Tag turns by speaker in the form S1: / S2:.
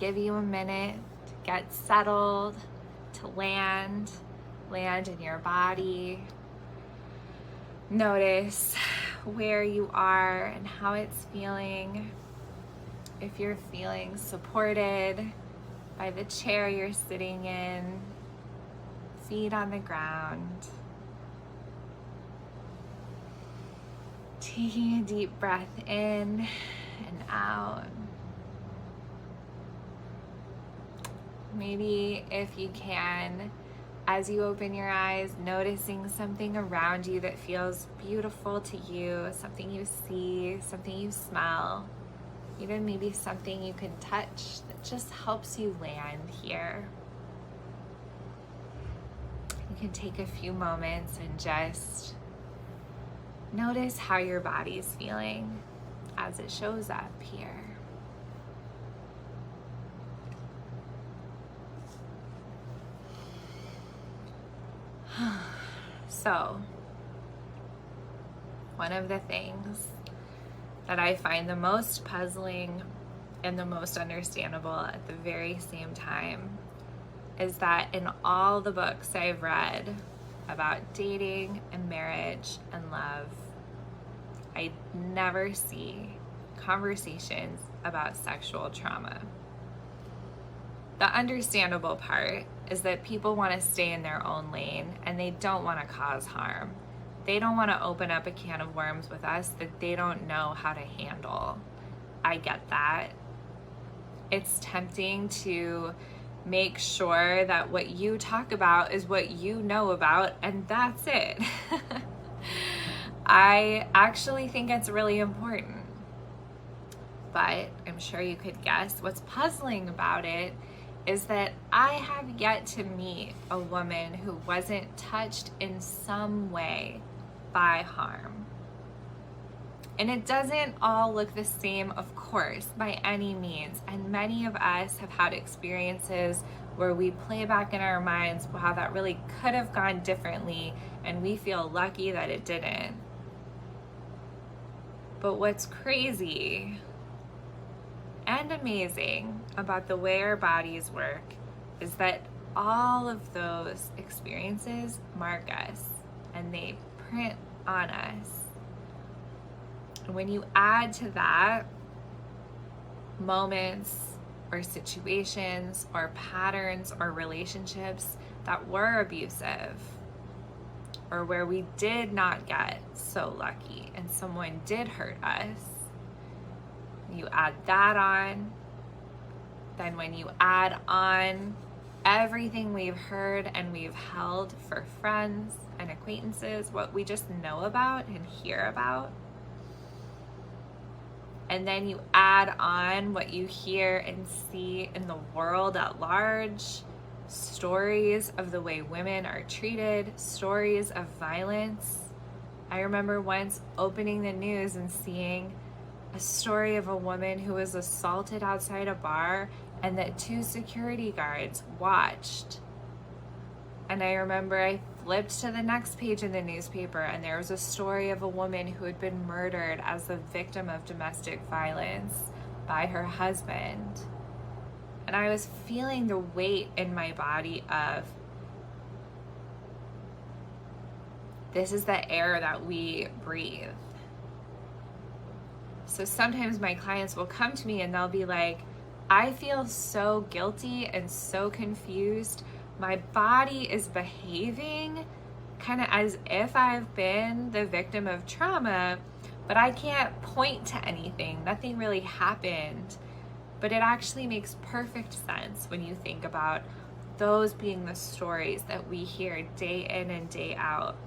S1: give you a minute to get settled, to land in your body. Notice where you are and how it's feeling. If you're feeling supported by the chair you're sitting in, feet on the ground. Taking a deep breath in and out. Maybe if you can, as you open your eyes, noticing something around you that feels beautiful to you, something you see, something you smell, even maybe something you can touch that just helps you land here. You can take a few moments and just notice how your body's feeling as it shows up here. So, one of the things that I find the most puzzling and the most understandable at the very same time is that in all the books I've read about dating and marriage and love, I never see conversations about sexual trauma. The understandable part is that people want to stay in their own lane and they don't want to cause harm. They don't want to open up a can of worms with us that they don't know how to handle. I get that. It's tempting to make sure that what you talk about is what you know about, and that's it. I actually think it's really important. But I'm sure you could guess what's puzzling about it is that I have yet to meet a woman who wasn't touched in some way by harm. And it doesn't all look the same, of course, by any means. And many of us have had experiences where we play back in our minds how that really could have gone differently, and we feel lucky that it didn't. But what's crazy and amazing about the way our bodies work is that all of those experiences mark us and they print on us. And when you add to that moments or situations or patterns or relationships that were abusive, or where we did not get so lucky and someone did hurt us, you add that on, then when you add on everything we've heard and we've held for friends and acquaintances, what we just know about and hear about, and then you add on what you hear and see in the world at large, stories of the way women are treated, stories of violence. I remember once opening the news and seeing a story of a woman who was assaulted outside a bar and that 2 security guards watched. And I remember I flipped to the next page in the newspaper and there was a story of a woman who had been murdered as the victim of domestic violence by her husband. And I was feeling the weight in my body of, this is the air that we breathe. So sometimes my clients will come to me and they'll be like, I feel so guilty and so confused. My body is behaving kind of as if I've been the victim of trauma, but I can't point to anything. Nothing really happened. But it actually makes perfect sense when you think about those being the stories that we hear day in and day out.